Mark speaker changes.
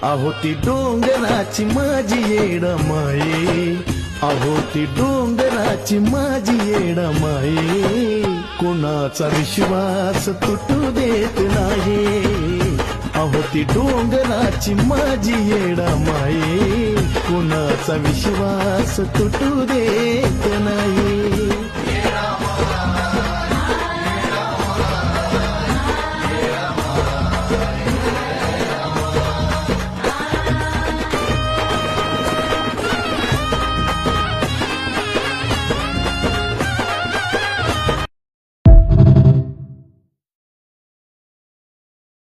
Speaker 1: अहो ती डोंगराची माझी येड माये, अहो ती डोंगराची माझी येड माये, कोणाचा विश्वास तुटू देत नाही। अहो ती डोंगराची माझी येड माये, कोणाचा विश्वास तुटू देत नाही।